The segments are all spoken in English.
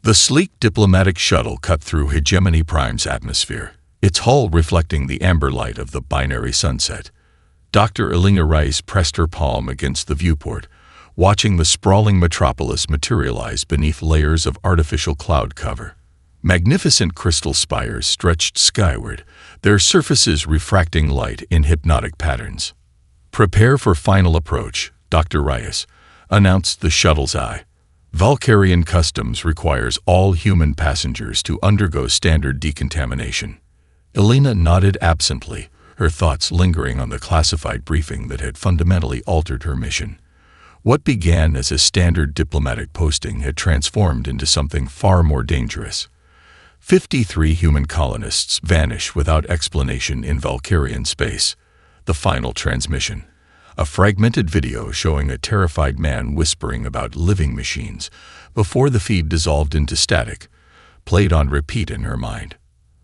The sleek diplomatic shuttle cut through Hegemony Prime's atmosphere, its hull reflecting the amber light of the binary sunset. Dr. Elena Rice pressed her palm against the viewport, watching the sprawling metropolis materialize beneath layers of artificial cloud cover. Magnificent crystal spires stretched skyward, their surfaces refracting light in hypnotic patterns. "Prepare for final approach," Dr. Rice announced the shuttle's eye. "Valkyrian customs requires all human passengers to undergo standard decontamination." Elena nodded absently, her thoughts lingering on the classified briefing that had fundamentally altered her mission. What began as a standard diplomatic posting had transformed into something far more dangerous. 53 human colonists vanish without explanation in Valkyrian space. The final transmission. A fragmented video showing a terrified man whispering about living machines before the feed dissolved into static, played on repeat in her mind.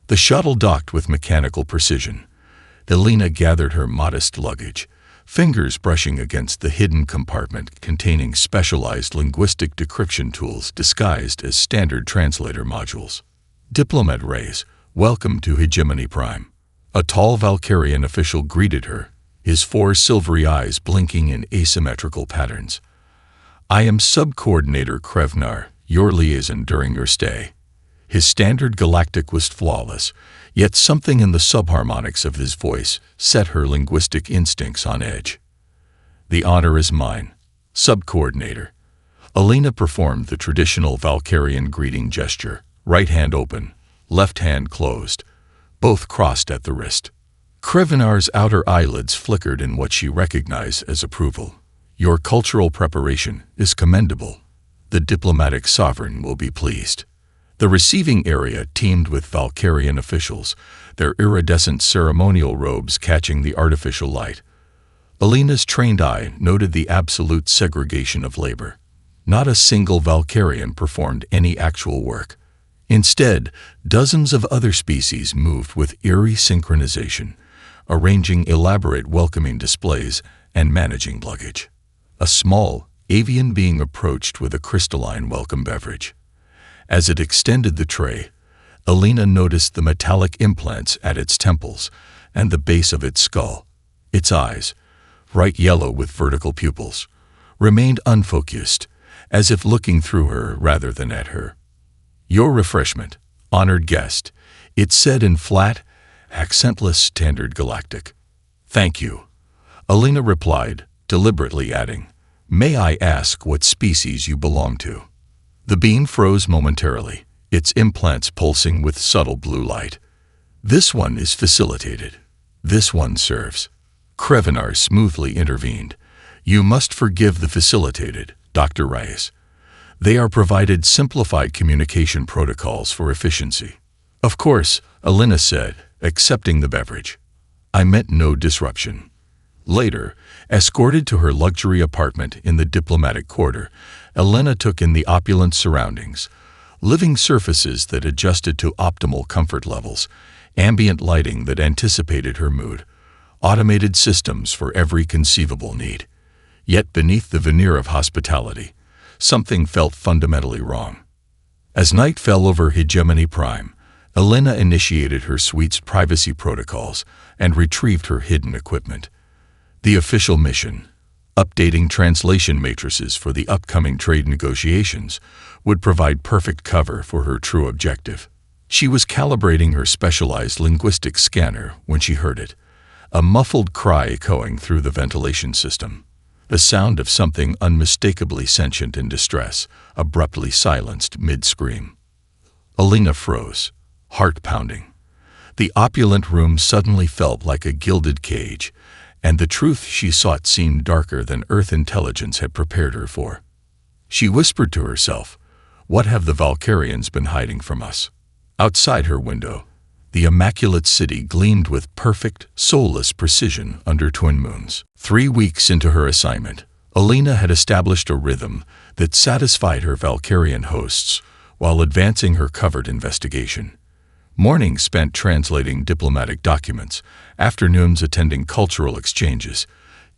The shuttle docked with mechanical precision. Elena gathered her modest luggage, fingers brushing against the hidden compartment containing specialized linguistic decryption tools disguised as standard translator modules. "Diplomat Reyes, welcome to Hegemony Prime." A tall Valkyrian official greeted her, his 4 silvery eyes blinking in asymmetrical patterns. "I am Sub-Coordinator Krevnar, your liaison during your stay." His standard Galactic was flawless, yet something in the subharmonics of his voice set her linguistic instincts on edge. "The honor is mine, Sub-Coordinator." Elena performed the traditional Valkyrian greeting gesture, right hand open, left hand closed, both crossed at the wrist. Krevinar's outer eyelids flickered in what she recognized as approval. "Your cultural preparation is commendable. The diplomatic sovereign will be pleased." The receiving area teemed with Valkyrian officials, their iridescent ceremonial robes catching the artificial light. Elena's trained eye noted the absolute segregation of labor. Not a single Valkyrian performed any actual work. Instead, dozens of other species moved with eerie synchronization, arranging elaborate welcoming displays and managing luggage. A small, avian being approached with a crystalline welcome beverage. As it extended the tray, Elena noticed the metallic implants at its temples and the base of its skull. Its eyes, bright yellow with vertical pupils, remained unfocused, as if looking through her rather than at her. "Your refreshment, honored guest," it said in flat, accentless standard Galactic. "Thank you," Elena replied, deliberately adding, "May I ask what species you belong to?" The being froze momentarily, its implants pulsing with subtle blue light. "This one is facilitated. This one serves." Krevinar smoothly intervened. "You must forgive the facilitated, Dr. Rice. They are provided simplified communication protocols for efficiency." "Of course," Elena said, accepting the beverage. "I meant no disruption." Later, escorted to her luxury apartment in the diplomatic quarter, Elena took in the opulent surroundings, living surfaces that adjusted to optimal comfort levels, ambient lighting that anticipated her mood, automated systems for every conceivable need. Yet beneath the veneer of hospitality, something felt fundamentally wrong. As night fell over Hegemony Prime, Elena initiated her suite's privacy protocols and retrieved her hidden equipment. The official mission, updating translation matrices for the upcoming trade negotiations, would provide perfect cover for her true objective. She was calibrating her specialized linguistic scanner when she heard it, a muffled cry echoing through the ventilation system. The sound of something unmistakably sentient in distress, abruptly silenced mid-scream. Elena froze, heart pounding. The opulent room suddenly felt like a gilded cage, and the truth she sought seemed darker than Earth intelligence had prepared her for. She whispered to herself, "What have the Valkyrians been hiding from us?" Outside her window, the immaculate city gleamed with perfect, soulless precision under twin moons. 3 weeks into her assignment, Elena had established a rhythm that satisfied her Valkyrian hosts while advancing her covert investigation. Mornings spent translating diplomatic documents, afternoons attending cultural exchanges,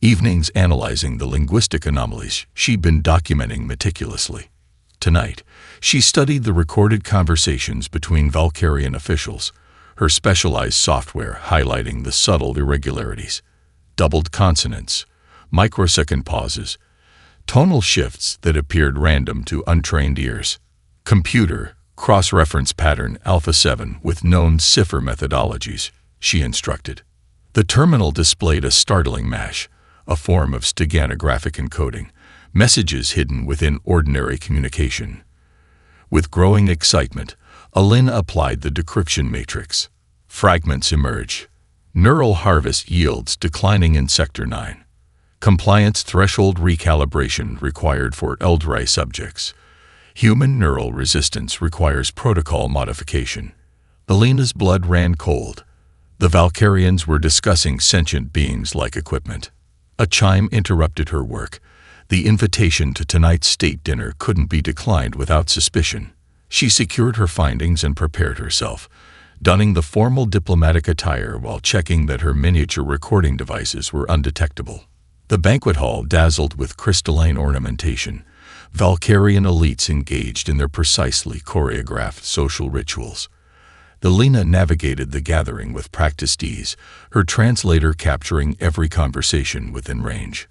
evenings analyzing the linguistic anomalies she'd been documenting meticulously. Tonight, she studied the recorded conversations between Valkyrian officials, her specialized software highlighting the subtle irregularities, doubled consonants, microsecond pauses, tonal shifts that appeared random to untrained ears. Computer, cross-reference pattern Alpha 7 with known cipher methodologies, she instructed. The terminal displayed a startling mash, a form of steganographic encoding, messages hidden within ordinary communication. With growing excitement, Alina applied the decryption matrix. Fragments emerge. Neural harvest yields declining in Sector 9. Compliance threshold recalibration required for Eldrai subjects. Human neural resistance requires protocol modification. Alina's blood ran cold. The Valkyrians were discussing sentient beings-like equipment. A chime interrupted her work. The invitation to tonight's state dinner couldn't be declined without suspicion. She secured her findings and prepared herself, donning the formal diplomatic attire while checking that her miniature recording devices were undetectable. The banquet hall dazzled with crystalline ornamentation. Valkyrian elites engaged in their precisely choreographed social rituals. Alina navigated the gathering with practiced ease, her translator capturing every conversation within range.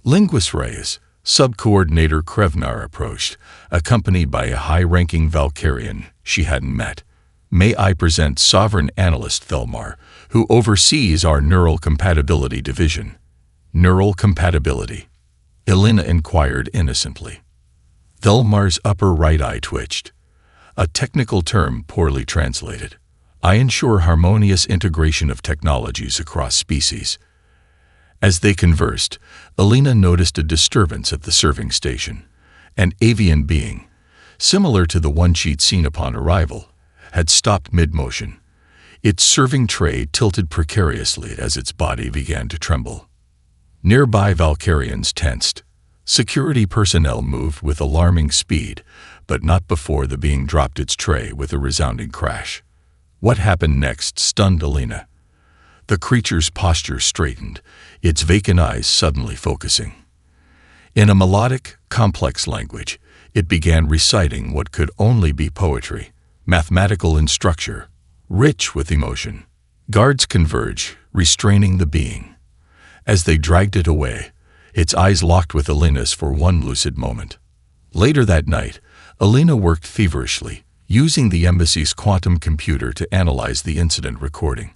Linguist Reyes, Sub-Coordinator Krevnar approached, accompanied by a high-ranking Valkyrian she hadn't met. May I present Sovereign Analyst Thelmar, who oversees our Neural Compatibility Division. Neural Compatibility? Alina inquired innocently. Thelmar's upper right eye twitched. A technical term poorly translated. I ensure harmonious integration of technologies across species. As they conversed, Alina noticed a disturbance at the serving station. An avian being, similar to the one she'd seen upon arrival, had stopped mid-motion. Its serving tray tilted precariously as its body began to tremble. Nearby Valkyrians tensed. Security personnel moved with alarming speed, but not before the being dropped its tray with a resounding crash. What happened next stunned Alina. The creature's posture straightened, its vacant eyes suddenly focusing. In a melodic, complex language, it began reciting what could only be poetry, mathematical in structure, rich with emotion. Guards converge, restraining the being. As they dragged it away, its eyes locked with Alina's for one lucid moment. Later that night, Alina worked feverishly, using the embassy's quantum computer to analyze the incident recording.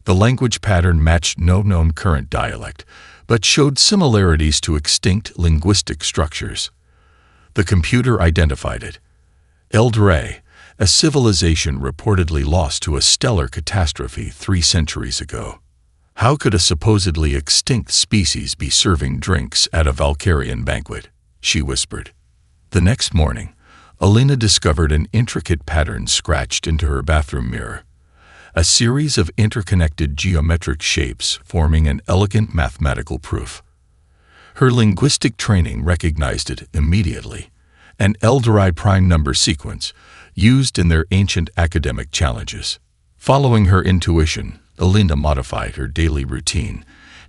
The language pattern matched no known current dialect, but showed similarities to extinct linguistic structures. The computer identified it. Eldrai, a civilization reportedly lost to a stellar catastrophe 3 centuries ago. How could a supposedly extinct species be serving drinks at a Valkyrian banquet? She whispered. The next morning, Alina discovered an intricate pattern scratched into her bathroom mirror. A series of interconnected geometric shapes forming an elegant mathematical proof. Her linguistic training recognized it immediately, an Eldrai prime number sequence used in their ancient academic challenges. Following her intuition, Alina modified her daily routine,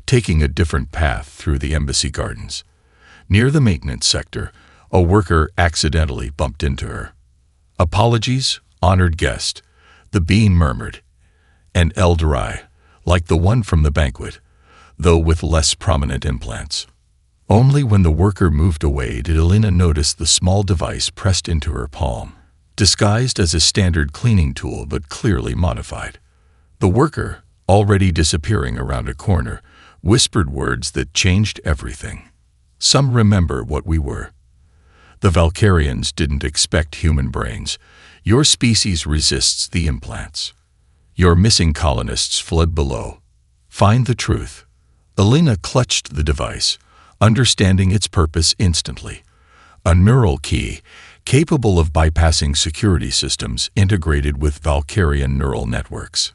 taking a different path through the embassy gardens. Near the maintenance sector, a worker accidentally bumped into her. Apologies, honored guest, the being murmured. An Eldrai, like the one from the banquet, though with less prominent implants. Only when the worker moved away did Alina notice the small device pressed into her palm, disguised as a standard cleaning tool but clearly modified. The worker, already disappearing around a corner, whispered words that changed everything. Some remember what we were. The Valkyrians didn't expect human brains. Your species resists the implants. Your missing colonists fled below. Find the truth. Alina clutched the device, understanding its purpose instantly. A neural key, capable of bypassing security systems integrated with Valkyrian neural networks.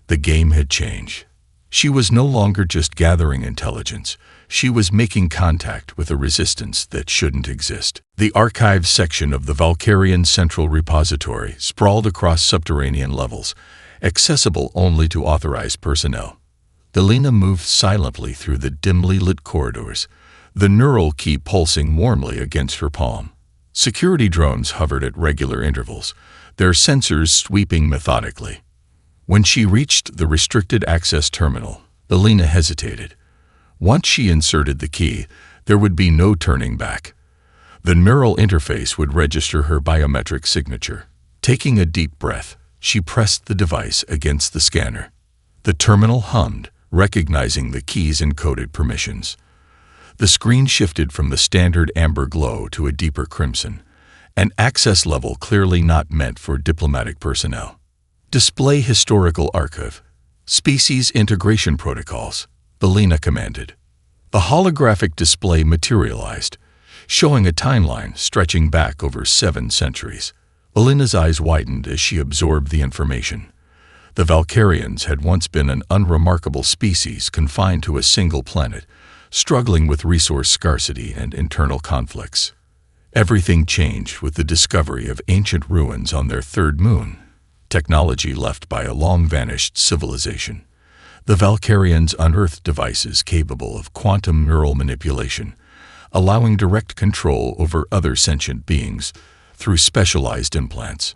The game had changed. She was no longer just gathering intelligence. She was making contact with a resistance that shouldn't exist. The archives section of the Valkyrian Central Repository sprawled across subterranean levels, accessible only to authorized personnel. Alina moved silently through the dimly lit corridors, the neural key pulsing warmly against her palm. Security drones hovered at regular intervals, their sensors sweeping methodically. When she reached the restricted access terminal, Elena hesitated. Once she inserted the key, there would be no turning back. The neural interface would register her biometric signature. Taking a deep breath, she pressed the device against the scanner. The terminal hummed, recognizing the key's encoded permissions. The screen shifted from the standard amber glow to a deeper crimson, an access level clearly not meant for diplomatic personnel. Display historical archive. Species integration protocols, Elena commanded. The holographic display materialized, showing a timeline stretching back over 7 centuries. Elena's eyes widened as she absorbed the information. The Valkyrians had once been an unremarkable species confined to a single planet, struggling with resource scarcity and internal conflicts. Everything changed with the discovery of ancient ruins on their third moon, technology left by a long-vanished civilization. The Valkyrians unearthed devices capable of quantum neural manipulation, allowing direct control over other sentient beings through specialized implants.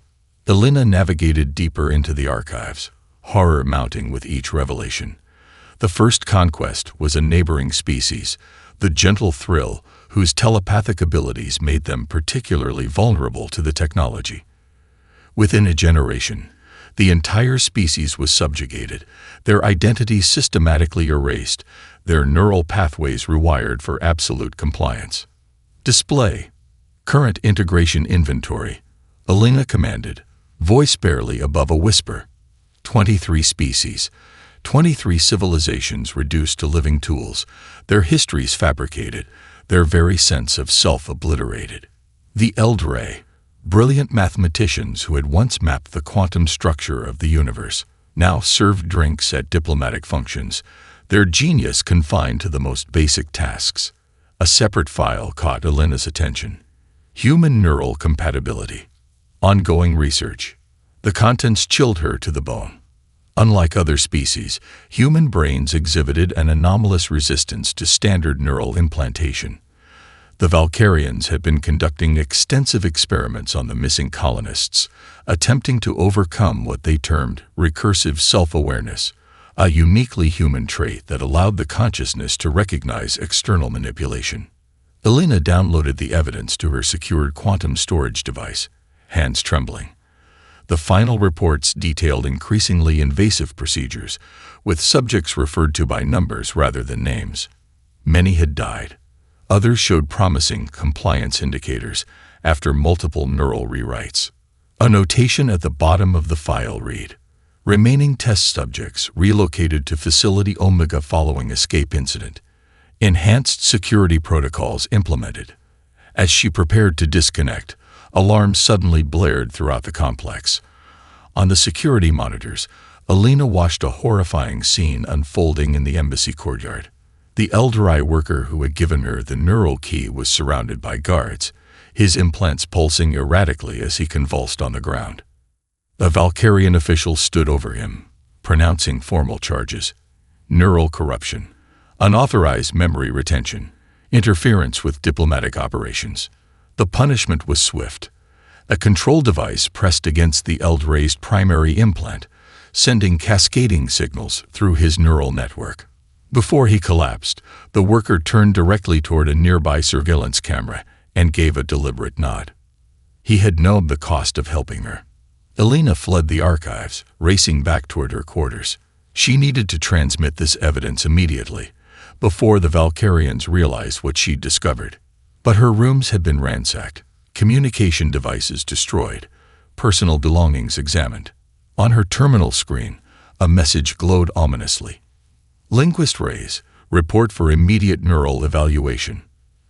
Elena navigated deeper into the archives, horror mounting with each revelation. The first conquest was a neighboring species, the Gentle Thrill, whose telepathic abilities made them particularly vulnerable to the technology. Within a generation, the entire species was subjugated, their identities systematically erased, their neural pathways rewired for absolute compliance. Display. Current integration inventory, Elena commanded, voice barely above a whisper. 23 species, 23 civilizations reduced to living tools, their histories fabricated, their very sense of self obliterated. The Eldrae, brilliant mathematicians who had once mapped the quantum structure of the universe, now served drinks at diplomatic functions, their genius confined to the most basic tasks. A separate file caught Elena's attention. Human neural compatibility. Ongoing research. The contents chilled her to the bone. Unlike other species, human brains exhibited an anomalous resistance to standard neural implantation. The Valkyrians had been conducting extensive experiments on the missing colonists, attempting to overcome what they termed recursive self-awareness, a uniquely human trait that allowed the consciousness to recognize external manipulation. Elena downloaded the evidence to her secured quantum storage device, hands trembling. The final reports detailed increasingly invasive procedures, with subjects referred to by numbers rather than names. Many had died. Others showed promising compliance indicators after multiple neural rewrites. A notation at the bottom of the file read, "Remaining test subjects relocated to Facility Omega following escape incident. Enhanced security protocols implemented." As she prepared to disconnect, alarms suddenly blared throughout the complex. On the security monitors, Elena watched a horrifying scene unfolding in the embassy courtyard. The Eldrae worker who had given her the neural key was surrounded by guards, his implants pulsing erratically as he convulsed on the ground. A Valkyrian official stood over him, pronouncing formal charges: neural corruption, unauthorized memory retention, interference with diplomatic operations. The punishment was swift. A control device pressed against the Eldrae's primary implant, sending cascading signals through his neural network. Before he collapsed, the worker turned directly toward a nearby surveillance camera and gave a deliberate nod. He had known the cost of helping her. Elena fled the archives, racing back toward her quarters. She needed to transmit this evidence immediately, before the Valkyrians realized what she'd discovered. But her rooms had been ransacked, communication devices destroyed, personal belongings examined. On her terminal screen, a message glowed ominously. Linguist Rays, report for immediate neural evaluation.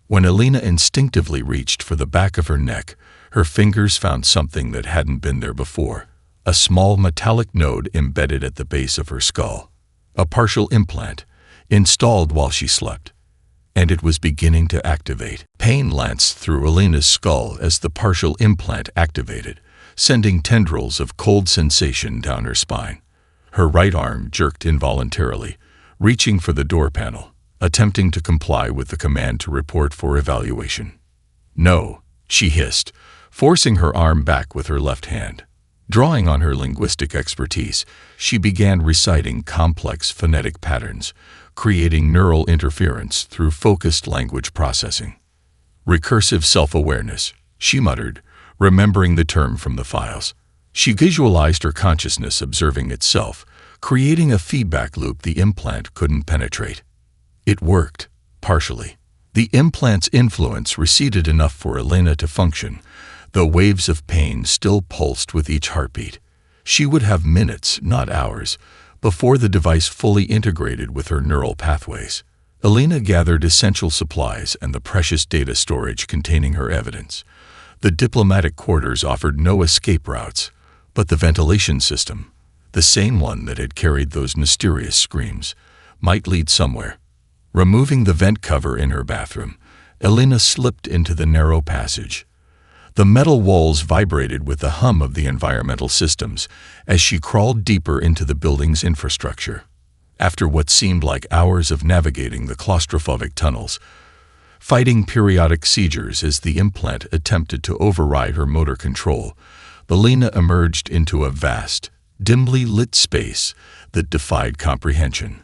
When Elena instinctively reached for the back of her neck, her fingers found something that hadn't been there before, a small metallic node embedded at the base of her skull. A partial implant, installed while she slept. And it was beginning to activate. Pain lanced through Elena's skull as the partial implant activated, sending tendrils of cold sensation down her spine. Her right arm jerked involuntarily, reaching for the door panel, attempting to comply with the command to report for evaluation. No, she hissed, forcing her arm back with her left hand. Drawing on her linguistic expertise, she began reciting complex phonetic patterns, creating neural interference through focused language processing. Recursive self-awareness, she muttered, remembering the term from the files. She visualized her consciousness observing itself, creating a feedback loop the implant couldn't penetrate. It worked, partially. The implant's influence receded enough for Elena to function, though waves of pain still pulsed with each heartbeat. She would have minutes, not hours, before the device fully integrated with her neural pathways. Elena gathered essential supplies and the precious data storage containing her evidence. The diplomatic quarters offered no escape routes, but the ventilation system, the same one that had carried those mysterious screams, might lead somewhere. Removing the vent cover in her bathroom, Elena slipped into the narrow passage. The metal walls vibrated with the hum of the environmental systems as she crawled deeper into the building's infrastructure. After what seemed like hours of navigating the claustrophobic tunnels, fighting periodic seizures as the implant attempted to override her motor control, Elena emerged into a vast, dimly lit space that defied comprehension.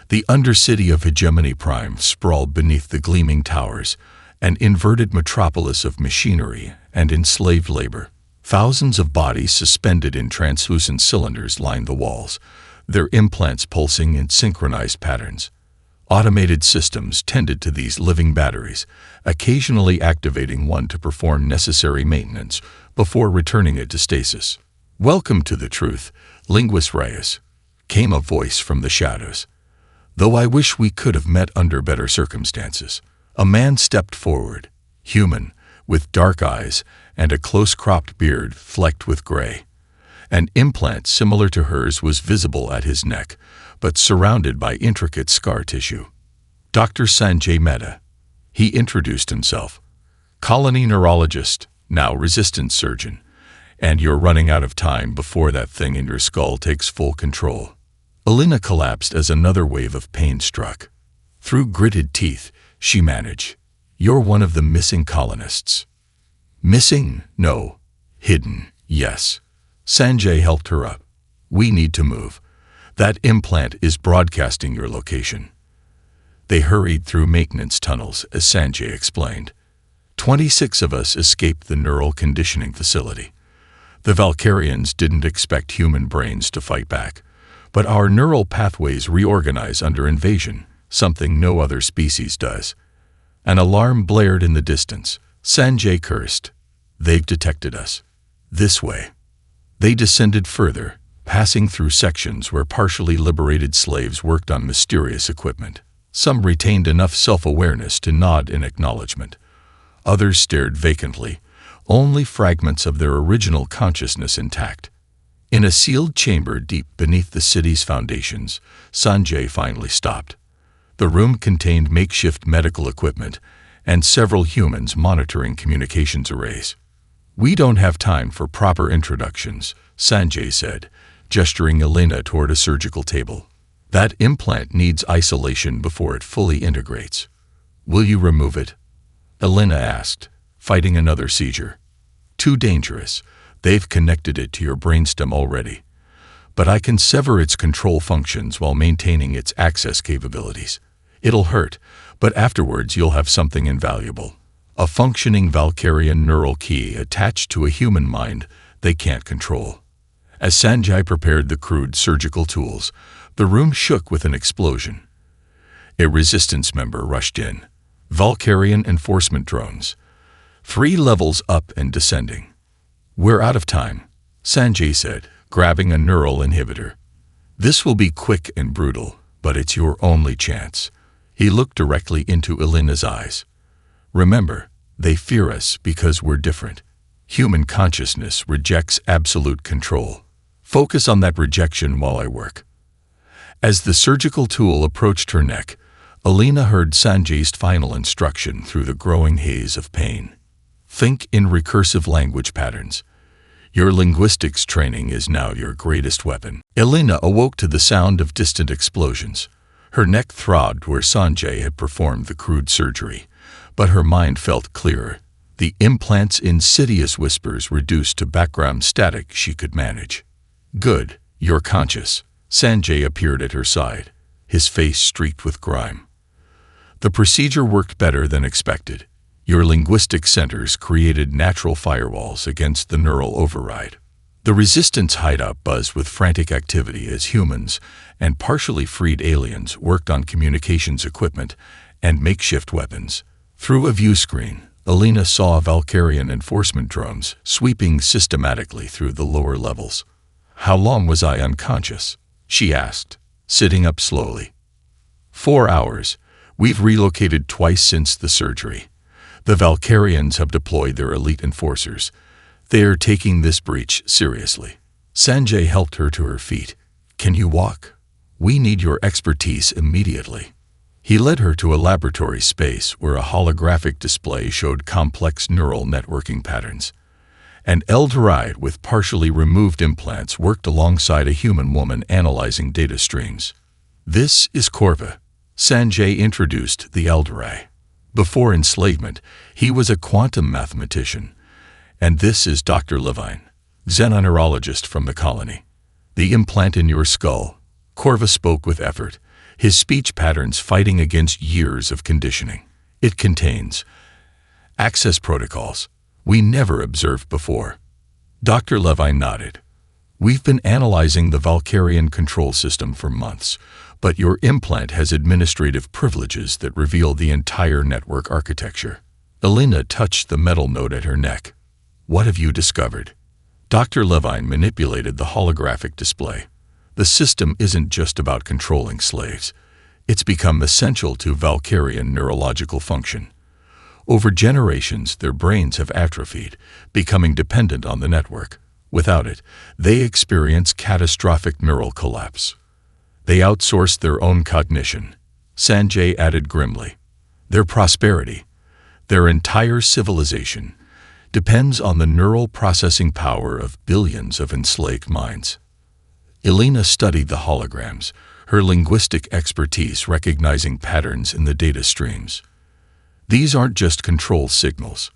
The undercity of Hegemony Prime sprawled beneath the gleaming towers, an inverted metropolis of machinery and enslaved labor. Thousands of bodies suspended in translucent cylinders lined the walls, their implants pulsing in synchronized patterns. Automated systems tended to these living batteries, occasionally activating one to perform necessary maintenance before returning it to stasis. "Welcome to the truth, Linguist Reyes," came a voice from the shadows. "Though I wish we could have met under better circumstances." A man stepped forward, human, with dark eyes and a close-cropped beard flecked with gray. An implant similar to hers was visible at his neck, but surrounded by intricate scar tissue. "Dr. Sanjay Mehta," he introduced himself. "Colony neurologist, now resistance surgeon. And you're running out of time before that thing in your skull takes full control." Elena collapsed as another wave of pain struck. Through gritted teeth, she managed. "You're one of the missing colonists." "Missing? No. Hidden, yes." Sanjay helped her up. "We need to move. That implant is broadcasting your location." They hurried through maintenance tunnels, as Sanjay explained. 26 of us escaped the neural conditioning facility. The Valkyrians didn't expect human brains to fight back, but our neural pathways reorganize under invasion, something no other species does. An alarm blared in the distance. Sanjay cursed. "They've detected us. This way." They descended further, passing through sections where partially liberated slaves worked on mysterious equipment. Some retained enough self-awareness to nod in acknowledgement. Others stared vacantly, only fragments of their original consciousness intact. In a sealed chamber deep beneath the city's foundations, Sanjay finally stopped. The room contained makeshift medical equipment and several humans monitoring communications arrays. "We don't have time for proper introductions," Sanjay said, gesturing Elena toward a surgical table. "That implant needs isolation before it fully integrates." "Will you remove it?" Elena asked, fighting another seizure. "Too dangerous. They've connected it to your brainstem already. But I can sever its control functions while maintaining its access capabilities. It'll hurt, but afterwards you'll have something invaluable. A functioning Valkyrian neural key attached to a human mind they can't control." As Sanjay prepared the crude surgical tools, the room shook with an explosion. A resistance member rushed in. Valkyrian enforcement drones. 3 levels up and descending. "We're out of time," Sanjay said, grabbing a neural inhibitor. "This will be quick and brutal, but it's your only chance." He looked directly into Elena's eyes. "Remember, they fear us because we're different. Human consciousness rejects absolute control. Focus on that rejection while I work." As the surgical tool approached her neck, Elena heard Sanjay's final instruction through the growing haze of pain. "Think in recursive language patterns. Your linguistics training is now your greatest weapon." Elena awoke to the sound of distant explosions. Her neck throbbed where Sanjay had performed the crude surgery, but her mind felt clearer. The implant's insidious whispers reduced to background static she could manage. "Good, you're conscious." Sanjay appeared at her side, his face streaked with grime. "The procedure worked better than expected. Your linguistic centers created natural firewalls against the neural override." The resistance hideout buzzed with frantic activity as humans and partially freed aliens worked on communications equipment and makeshift weapons. Through a view screen, Alina saw Valkyrian enforcement drones sweeping systematically through the lower levels. "How long was I unconscious?" she asked, sitting up slowly. 4 hours. We've relocated twice since the surgery. The Valkyrians have deployed their elite enforcers. They are taking this breach seriously." Sanjay helped her to her feet. "Can you walk? We need your expertise immediately." He led her to a laboratory space where a holographic display showed complex neural networking patterns. An Eldoride with partially removed implants worked alongside a human woman analyzing data streams. "This is Corva." Sanjay introduced the Eldoride. Before enslavement, he was a quantum mathematician. "And this is Dr. Levine, xenoneurologist from the colony." "The implant in your skull." Corva spoke with effort, his speech patterns fighting against years of conditioning. "It contains access protocols we never observed before." Dr. Levine nodded. "We've been analyzing the Valkyrian control system for months, but your implant has administrative privileges that reveal the entire network architecture." Alina touched the metal node at her neck. "What have you discovered?" Dr. Levine manipulated the holographic display. "The system isn't just about controlling slaves. It's become essential to Valkyrian neurological function. Over generations, their brains have atrophied, becoming dependent on the network. Without it, they experience catastrophic neural collapse. They outsource their own cognition." Sanjay added grimly. "Their prosperity, their entire civilization, depends on the neural processing power of billions of enslaved minds." Alina studied the holograms, her linguistic expertise recognizing patterns in the data streams. "These aren't just control signals.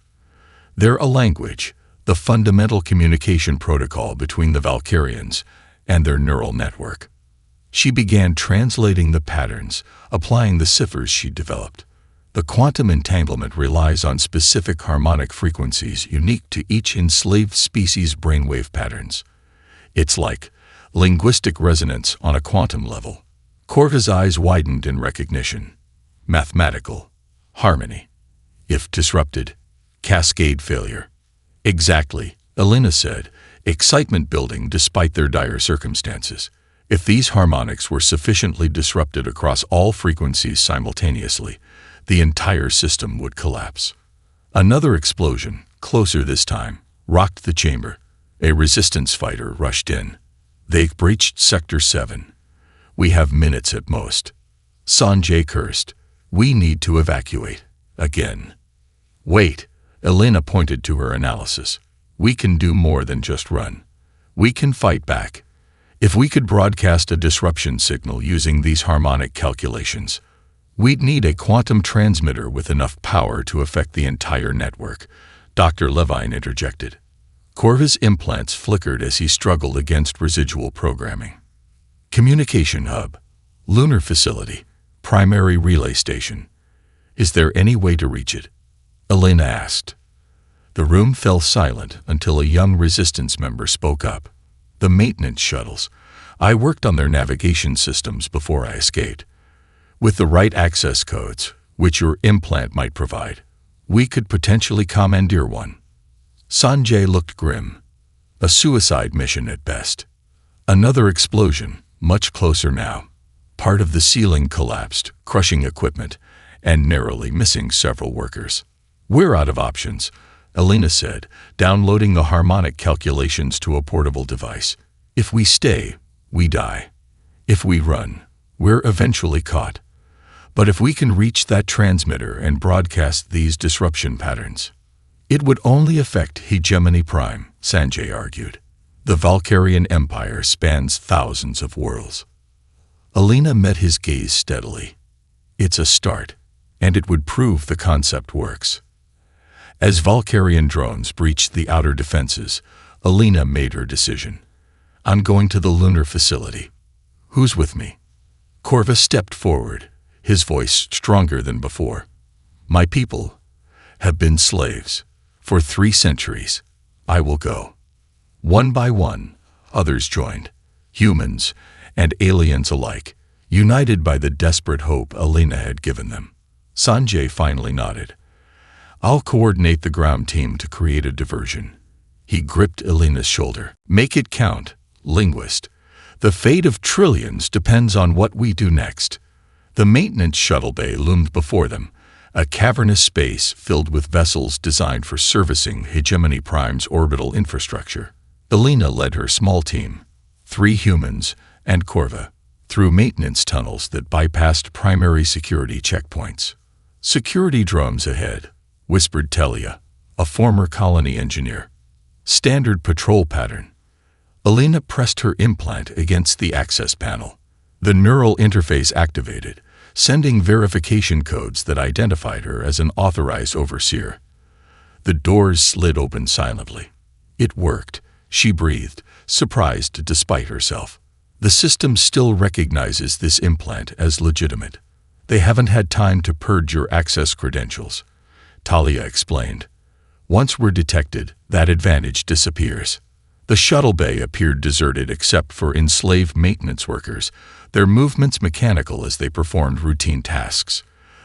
They're a language, the fundamental communication protocol between the Valkyrians and their neural network." She began translating the patterns, applying the ciphers she'd developed. "The quantum entanglement relies on specific harmonic frequencies unique to each enslaved species' brainwave patterns. It's like linguistic resonance on a quantum level." Corva's eyes widened in recognition. "Mathematical harmony. If disrupted, cascade failure." "Exactly," Alina said, excitement building despite their dire circumstances. "If these harmonics were sufficiently disrupted across all frequencies simultaneously, the entire system would collapse." Another explosion, closer this time, rocked the chamber. A resistance fighter rushed in. "They've breached Sector 7. We have minutes at most." Sanjay cursed. "We need to evacuate. Again." "Wait," Elena pointed to her analysis. "We can do more than just run. We can fight back. If we could broadcast a disruption signal using these harmonic calculations, we'd need a quantum transmitter with enough power to affect the entire network," Dr. Levine interjected. Corva's implants flickered as he struggled against residual programming. "Communication hub, lunar facility, primary relay station. Is there any way to reach it?" Elena asked. The room fell silent until a young resistance member spoke up. "The maintenance shuttles. I worked on their navigation systems before I escaped. With the right access codes, which your implant might provide, we could potentially commandeer one." Sanjay looked grim. "A suicide mission at best." Another explosion, much closer now. Part of the ceiling collapsed, crushing equipment, and narrowly missing several workers. "We're out of options," Alina said, downloading the harmonic calculations to a portable device. "If we stay, we die. If we run, we're eventually caught. But if we can reach that transmitter and broadcast these disruption patterns, it would only affect Hegemony Prime," Sanjay argued. "The Valkyrian Empire spans thousands of worlds." Alina met his gaze steadily. "It's a start, and it would prove the concept works." As Valkyrian drones breached the outer defenses, Alina made her decision. I'm going to the lunar facility. Who's with me? Corva stepped forward, his voice stronger than before. My people have been slaves for 3 centuries. I will go. One by one, others joined, humans and aliens alike, united by the desperate hope Alina had given them. Sanjay finally nodded. I'll coordinate the ground team to create a diversion. He gripped Alina's shoulder. Make it count, linguist. The fate of trillions depends on what we do next. The maintenance shuttle bay loomed before them, a cavernous space filled with vessels designed for servicing Hegemony Prime's orbital infrastructure. Alina led her small team, 3 humans and Corva, through maintenance tunnels that bypassed primary security checkpoints. Security drones ahead, whispered Telia, a former colony engineer. Standard patrol pattern. Alina pressed her implant against the access panel. The neural interface activated, sending verification codes that identified her as an authorized overseer. The doors slid open silently. It worked, she breathed, surprised despite herself. The system still recognizes this implant as legitimate. They haven't had time to purge your access credentials, Talia explained. Once we're detected, that advantage disappears. The shuttle bay appeared deserted except for enslaved maintenance workers, their movements mechanical as they performed routine tasks.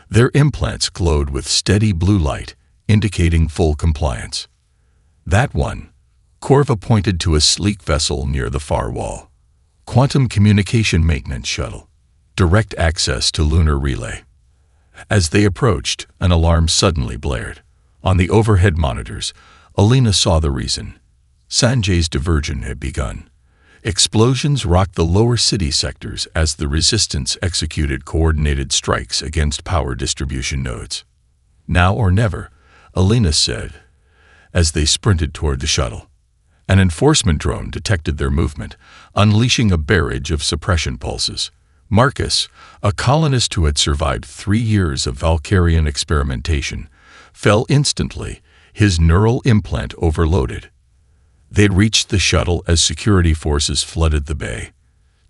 Their implants glowed with steady blue light, indicating full compliance. That one, Corva pointed to a sleek vessel near the far wall. Quantum Communication Maintenance Shuttle. Direct access to lunar relay. As they approached, an alarm suddenly blared. On the overhead monitors, Alina saw the reason. Sanjay's diversion had begun. Explosions rocked the lower city sectors as the resistance executed coordinated strikes against power distribution nodes. Now or never, Alina said, as they sprinted toward the shuttle. An enforcement drone detected their movement, unleashing a barrage of suppression pulses. Marcus, a colonist who had survived 3 years of Valkyrian experimentation, fell instantly, his neural implant overloaded. They'd reached the shuttle as security forces flooded the bay.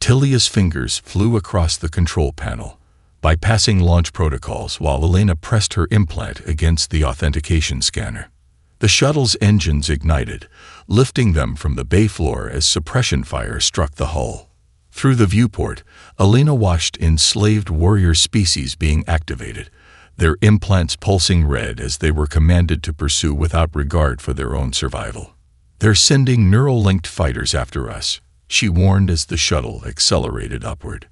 Tilia's fingers flew across the control panel, bypassing launch protocols while Alina pressed her implant against the authentication scanner. The shuttle's engines ignited, lifting them from the bay floor as suppression fire struck the hull. Through the viewport, Alina watched enslaved warrior species being activated, their implants pulsing red as they were commanded to pursue without regard for their own survival. They're sending neural-linked fighters after us, she warned as the shuttle accelerated upward.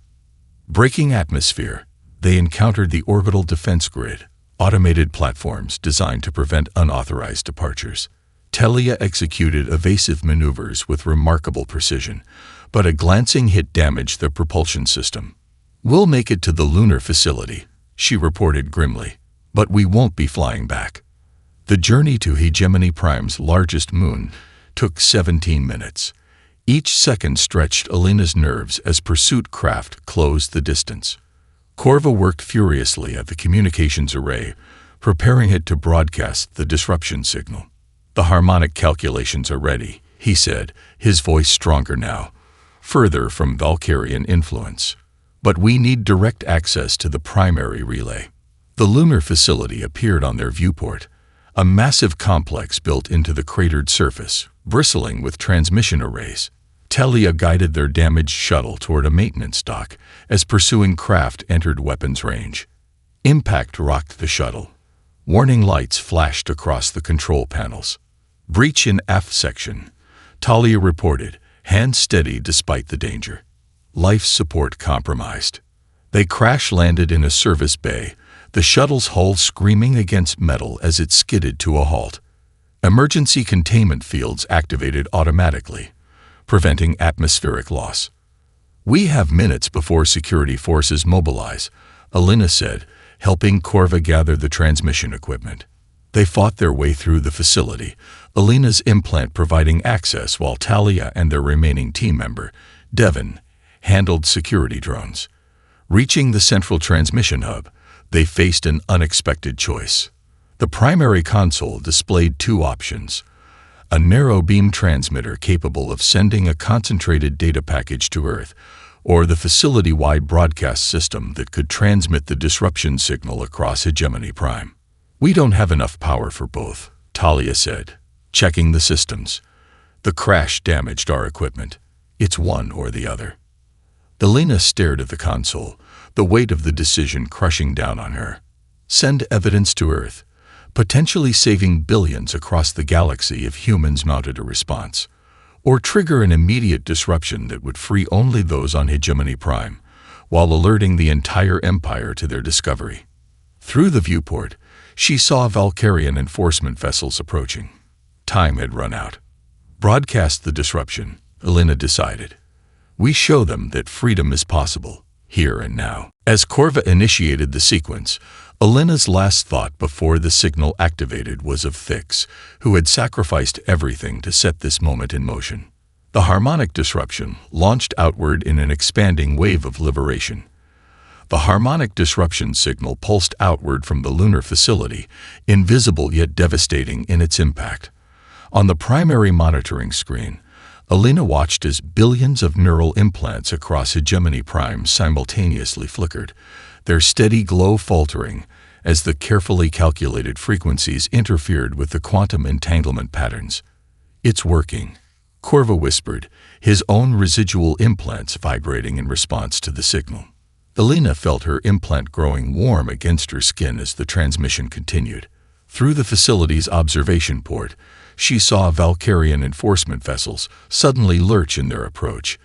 Breaking atmosphere, they encountered the orbital defense grid, automated platforms designed to prevent unauthorized departures. Telia executed evasive maneuvers with remarkable precision, but a glancing hit damaged the propulsion system. We'll make it to the lunar facility, she reported grimly, but we won't be flying back. The journey to Hegemony Prime's largest moon took 17 minutes. Each second stretched Alina's nerves as pursuit craft closed the distance. Corva worked furiously at the communications array, preparing it to broadcast the disruption signal. The harmonic calculations are ready, he said, his voice stronger now, further from Valkyrian influence. But we need direct access to the primary relay. The lunar facility appeared on their viewport, a massive complex built into the cratered surface, bristling with transmission arrays. Telia guided their damaged shuttle toward a maintenance dock as pursuing craft entered weapons range. Impact rocked the shuttle. Warning lights flashed across the control panels. Breach in aft section, Talia reported, hands steady despite the danger. Life support compromised. They crash-landed in a service bay, the shuttle's hull screaming against metal as it skidded to a halt. Emergency containment fields activated automatically, preventing atmospheric loss. We have minutes before security forces mobilize, Alina said, helping Corva gather the transmission equipment. They fought their way through the facility, Alina's implant providing access while Talia and their remaining team member, Devon, handled security drones. Reaching the central transmission hub, they faced an unexpected choice. The primary console displayed two options: a narrow beam transmitter capable of sending a concentrated data package to Earth, or the facility-wide broadcast system that could transmit the disruption signal across Hegemony Prime. "We don't have enough power for both," Talia said, checking the systems. "The crash damaged our equipment. It's one or the other." Elena stared at the console, the weight of the decision crushing down on her. Send evidence to Earth, potentially saving billions across the galaxy if humans mounted a response, or trigger an immediate disruption that would free only those on Hegemony Prime, while alerting the entire Empire to their discovery. Through the viewport, she saw Valkyrian enforcement vessels approaching. Time had run out. Broadcast the disruption, Elena decided. We show them that freedom is possible, here and now. As Corva initiated the sequence, Elena's last thought before the signal activated was of Thix, who had sacrificed everything to set this moment in motion. The harmonic disruption launched outward in an expanding wave of liberation. The harmonic disruption signal pulsed outward from the lunar facility, invisible yet devastating in its impact. On the primary monitoring screen, Elena watched as billions of neural implants across Hegemony Prime simultaneously flickered, their steady glow faltering as the carefully calculated frequencies interfered with the quantum entanglement patterns. "It's working," Corva whispered, his own residual implants vibrating in response to the signal. Elena felt her implant growing warm against her skin as the transmission continued. Through the facility's observation port, she saw Valkyrian enforcement vessels suddenly lurch in their approach,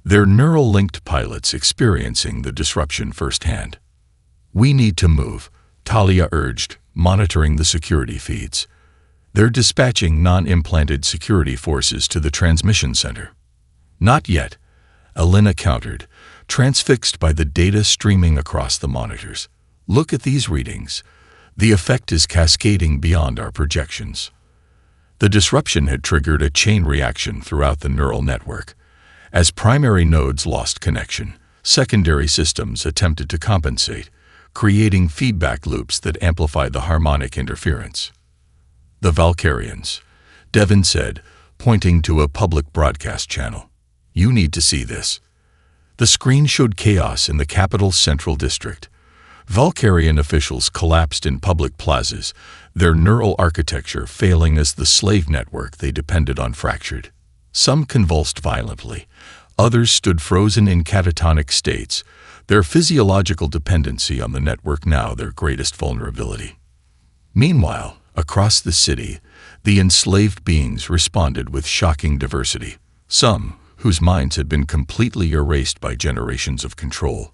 their neural-linked pilots experiencing the disruption firsthand. "We need to move," Talia urged, monitoring the security feeds. "They're dispatching non-implanted security forces to the transmission center." "Not yet," Elena countered, transfixed by the data streaming across the monitors. "Look at these readings. The effect is cascading beyond our projections." The disruption had triggered a chain reaction throughout the neural network. As primary nodes lost connection, secondary systems attempted to compensate, creating feedback loops that amplified the harmonic interference. "The Valkyrians," Devon said, pointing to a public broadcast channel. "You need to see this." The screen showed chaos in the capital's central district. Valkyrian officials collapsed in public plazas, their neural architecture failing as the slave network they depended on fractured. Some convulsed violently, others stood frozen in catatonic states, their physiological dependency on the network now their greatest vulnerability. Meanwhile, across the city, the enslaved beings responded with shocking diversity. Some, whose minds had been completely erased by generations of control,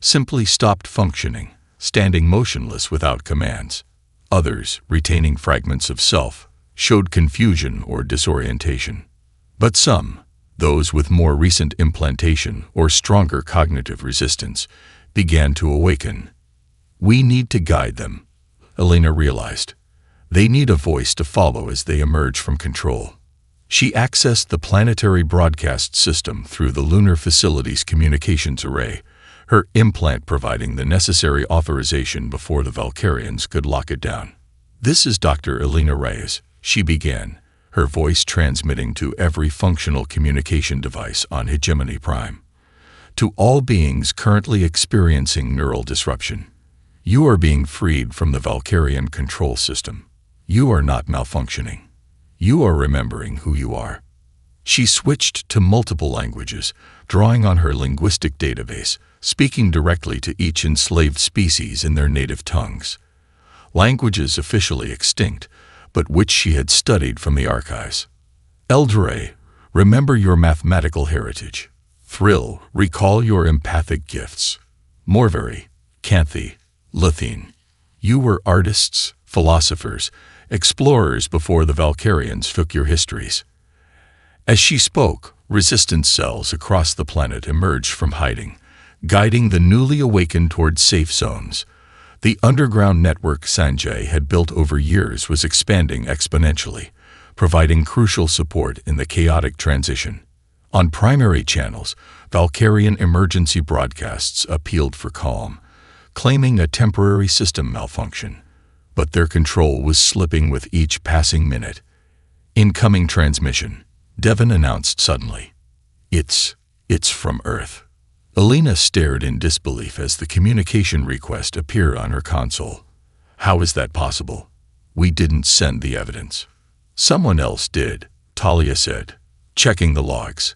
simply stopped functioning, standing motionless without commands. Others, retaining fragments of self, showed confusion or disorientation. But some, those with more recent implantation or stronger cognitive resistance, began to awaken. "We need to guide them," Elena realized. "They need a voice to follow as they emerge from control." She accessed the planetary broadcast system through the lunar facility's communications array, her implant providing the necessary authorization before the Valkyrians could lock it down. "This is Dr. Elena Reyes," she began, her voice transmitting to every functional communication device on Hegemony Prime. "To all beings currently experiencing neural disruption, you are being freed from the Valkyrian control system. You are not malfunctioning. You are remembering who you are." She switched to multiple languages, drawing on her linguistic database, speaking directly to each enslaved species in their native tongues. Languages officially extinct, but which she had studied from the archives. Eldre, remember your mathematical heritage. Thrill, recall your empathic gifts. Morvari, Canthi, Lithine, you were artists, philosophers, explorers before the Valkyrians took your histories. As she spoke, resistance cells across the planet emerged from hiding, guiding the newly awakened toward safe zones. The underground network Sanjay had built over years was expanding exponentially, providing crucial support in the chaotic transition. On primary channels, Valkyrian emergency broadcasts appealed for calm, claiming a temporary system malfunction. but their control was slipping with each passing minute. "Incoming transmission," Devon announced suddenly. It's from Earth." Alina stared in disbelief as the communication request appeared on her console. "How is that possible? We didn't send the evidence." "Someone else did," Talia said, checking the logs.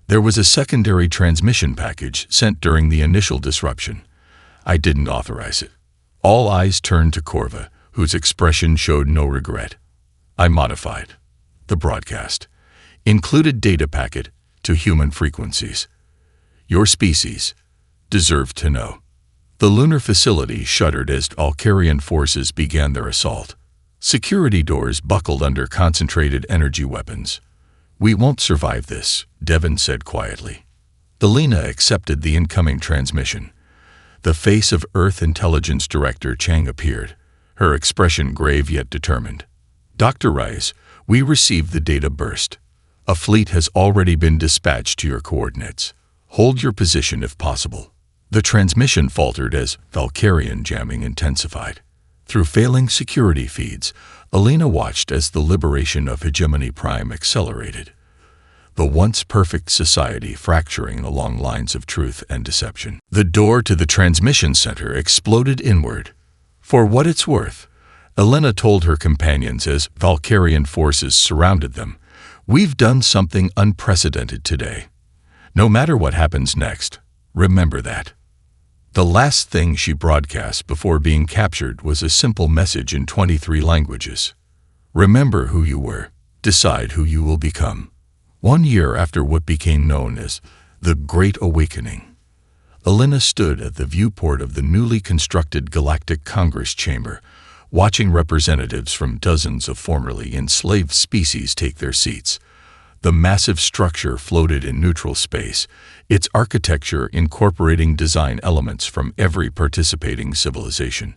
"There was a secondary transmission package sent during the initial disruption. I didn't authorize it." All eyes turned to Corva, whose expression showed no regret. "I modified the broadcast. Included data packet to human frequencies. Your species deserved to know." The lunar facility shuddered as Valkyrian forces began their assault. Security doors buckled under concentrated energy weapons. "We won't survive this," Devon said quietly. Alina accepted the incoming transmission. The face of Earth Intelligence Director Chang appeared, her expression grave yet determined. "Dr. Rice, we received the data burst. A fleet has already been dispatched to your coordinates. Hold your position if possible." The transmission faltered as Valkyrian jamming intensified. Through failing security feeds, Alina watched as the liberation of Hegemony Prime accelerated. The once perfect society fracturing along lines of truth and deception. The door to the transmission center exploded inward. "For what it's worth," Alina told her companions as Valkyrian forces surrounded them, "we've done something unprecedented today. No matter what happens next, remember that." The last thing she broadcast before being captured was a simple message in 23 languages. "Remember who you were. Decide who you will become." 1 year after what became known as the Great Awakening, Alina stood at the viewport of the newly constructed Galactic Congress Chamber, watching representatives from dozens of formerly enslaved species take their seats. The massive structure floated in neutral space, its architecture incorporating design elements from every participating civilization,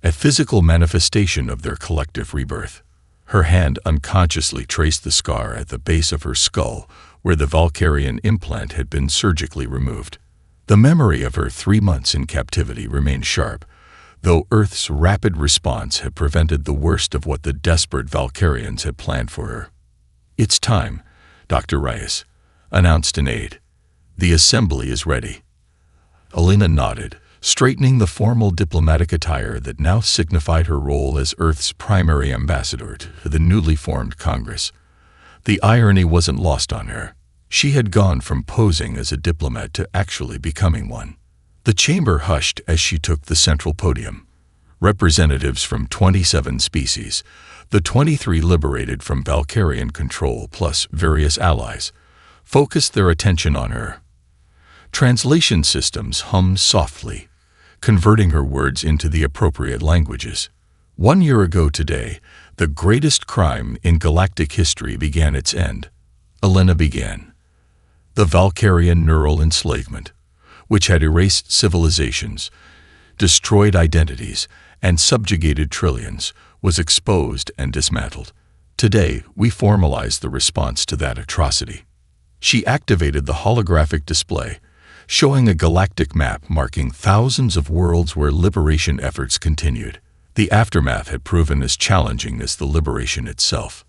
a physical manifestation of their collective rebirth. Her hand unconsciously traced the scar at the base of her skull, where the Valkyrian implant had been surgically removed. The memory of her 3 months in captivity remained sharp, though Earth's rapid response had prevented the worst of what the desperate Valkyrians had planned for her. "It's time," Dr. Reyes announced an aide. "The assembly is ready." Alina nodded, straightening the formal diplomatic attire that now signified her role as Earth's primary ambassador to the newly formed Congress. The irony wasn't lost on her. She had gone from posing as a diplomat to actually becoming one. The chamber hushed as she took the central podium. Representatives from 27 species, the 23 liberated from Valkyrian control plus various allies, focused their attention on her. Translation systems hummed softly, converting her words into the appropriate languages. 1 year ago today, the greatest crime in galactic history began its end. Alina began. The Valkyrian neural enslavement, which had erased civilizations, destroyed identities, and subjugated trillions, was exposed and dismantled. Today, we formalized the response to that atrocity. She activated the holographic display, showing a galactic map marking thousands of worlds where liberation efforts continued. The aftermath had proven as challenging as the liberation itself.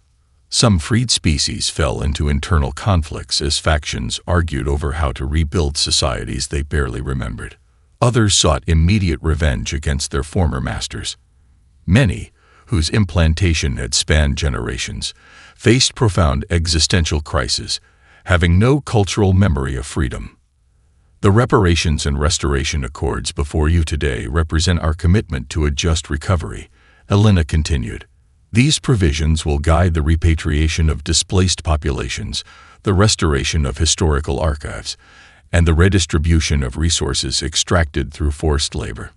Some freed species fell into internal conflicts as factions argued over how to rebuild societies they barely remembered. Others sought immediate revenge against their former masters. Many, whose implantation had spanned generations, faced profound existential crises, having no cultural memory of freedom. The reparations and restoration accords before you today represent our commitment to a just recovery, Alina continued. These provisions will guide the repatriation of displaced populations, the restoration of historical archives, and the redistribution of resources extracted through forced labor.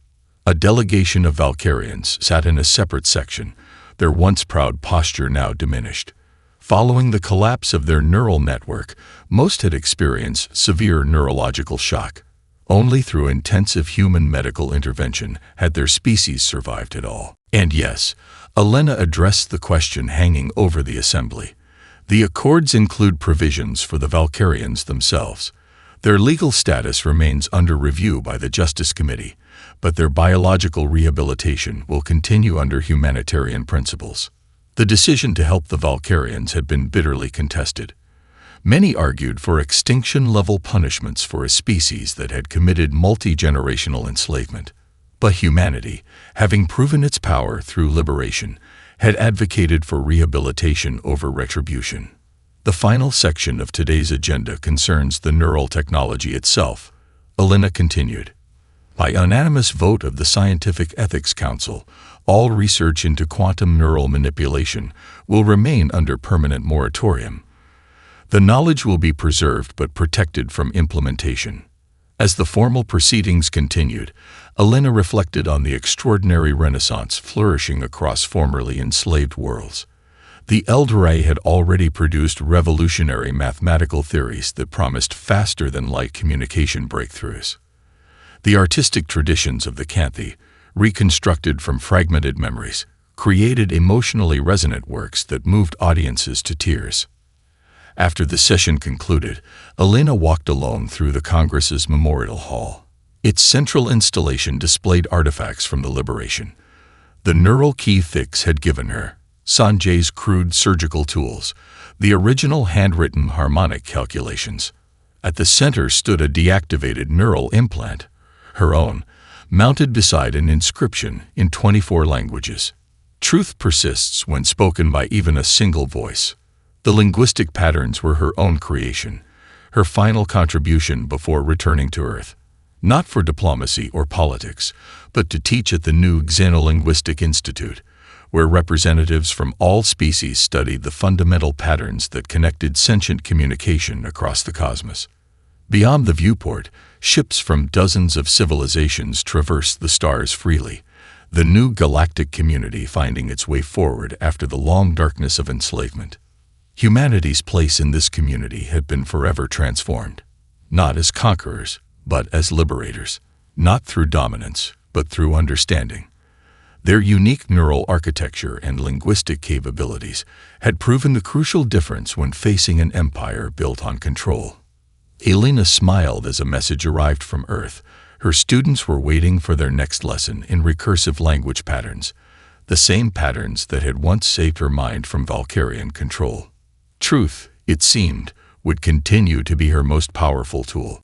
A delegation of Valkyrians sat in a separate section, their once proud posture now diminished. Following the collapse of their neural network, most had experienced severe neurological shock. Only through intensive human medical intervention had their species survived at all. And yes, Alina addressed the question hanging over the assembly. The accords include provisions for the Valkyrians themselves. Their legal status remains under review by the Justice Committee, but their biological rehabilitation will continue under humanitarian principles. The decision to help the Valkyrians had been bitterly contested. Many argued for extinction-level punishments for a species that had committed multi-generational enslavement. But humanity, having proven its power through liberation, had advocated for rehabilitation over retribution. The final section of today's agenda concerns the neural technology itself. Elena continued. By unanimous vote of the Scientific Ethics Council, all research into quantum neural manipulation will remain under permanent moratorium. The knowledge will be preserved but protected from implementation. As the formal proceedings continued, Elena reflected on the extraordinary renaissance flourishing across formerly enslaved worlds. The Eldorei had already produced revolutionary mathematical theories that promised faster-than-light communication breakthroughs. The artistic traditions of the Canthi, reconstructed from fragmented memories, created emotionally resonant works that moved audiences to tears. After the session concluded, Elena walked alone through the Congress's Memorial Hall. Its central installation displayed artifacts from the liberation. The neural key Thix had given her, Sanjay's crude surgical tools, the original handwritten harmonic calculations. At the center stood a deactivated neural implant, her own, mounted beside an inscription in 24 languages. Truth persists when spoken by even a single voice. The linguistic patterns were her own creation, her final contribution before returning to Earth. Not for diplomacy or politics, but to teach at the new Xenolinguistic Institute, where representatives from all species studied the fundamental patterns that connected sentient communication across the cosmos. Beyond the viewport, ships from dozens of civilizations traversed the stars freely, the new galactic community finding its way forward after the long darkness of enslavement. Humanity's place in this community had been forever transformed, not as conquerors, but as liberators, not through dominance, but through understanding. Their unique neural architecture and linguistic capabilities had proven the crucial difference when facing an empire built on control. Elena smiled as a message arrived from Earth. Her students were waiting for their next lesson in recursive language patterns, the same patterns that had once saved her mind from Valkyrian control. Truth, it seemed, would continue to be her most powerful tool.